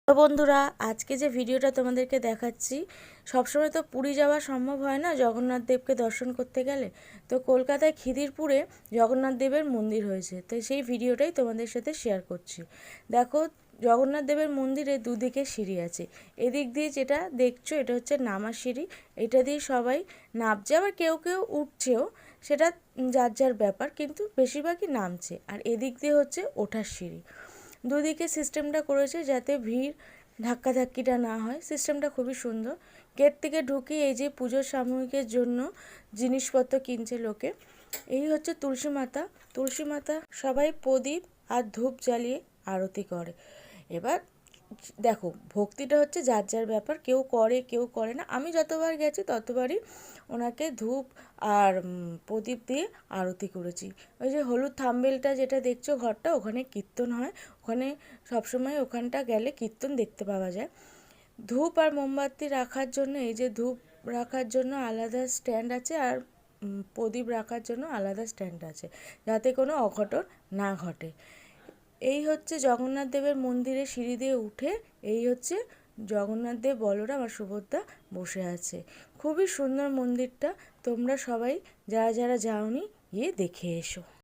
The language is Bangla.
তো বন্ধুরা, আজকে যে ভিডিওটা তোমাদেরকে দেখাচ্ছি, সবসময় তো পুরী যাওয়া সম্ভব হয় না জগন্নাথ দেবকে দর্শন করতে গেলে। তো কলকাতায় খিদিরপুরে জগন্নাথ দেবের মন্দির হয়েছে, তো সেই ভিডিওটাই তোমাদের সাথে শেয়ার করছি। দেখো, জগন্নাথ দেবের মন্দিরে দুদিকে সিঁড়ি আছে। এদিক দিয়ে যেটা দেখছো এটা হচ্ছে নামার সিঁড়ি, এটা দিয়ে সবাই নামছে, আবার কেউ কেউ উঠছেও, সেটা যার যার ব্যাপার, কিন্তু বেশিরভাগই নামছে। আর এদিক দিয়ে হচ্ছে ওঠার সিঁড়ি। দুদিকে সিস্টেমটা করেছে যাতে ভিড় ধাক্কাধাক্কিটা না হয়, সিস্টেমটা খুবই সুন্দর। গেট থেকে ঢুকি এই যে পুজোর সাময়িকের জন্য জিনিসপত্র কিনছে লোকে। এই হচ্ছে তুলসী মাতা। তুলসী মাতা সবাই প্রদীপ আর ধূপ জ্বালিয়ে আরতি করে। এবার দেখো, ভক্তিটা হচ্ছে যার যার ব্যাপার, কেউ করে কেউ করে না। আমি যতবার গেছি ততবারই ওনাকে ধূপ আর প্রদীপ দিয়ে আরতি করেছি। ওই যে হলুদ থাম্বেলটা যেটা দেখছো ঘরটা, ওখানে কীর্তন হয়। ওখানে সবসময় ওখানটা গেলে কীর্তন দেখতে পাওয়া যায়। ধূপ আর মোমবাতি রাখার জন্য এই যে ধূপ রাখার জন্য আলাদা স্ট্যান্ড আছে, আর প্রদীপ রাখার জন্য আলাদা স্ট্যান্ড আছে, যাতে কোনো অঘটন না ঘটে। এই হচ্ছে জগন্নাথ দেবের মন্দিরে সিঁড়ি দিয়ে উঠে, এই হচ্ছে জগন্নাথ দেব, বলরাম আর সুভদ্রা বসে আছে। খুবই সুন্দর মন্দিরটা। তোমরা সবাই যারা যারা যাওনি গিয়ে দেখে এসো।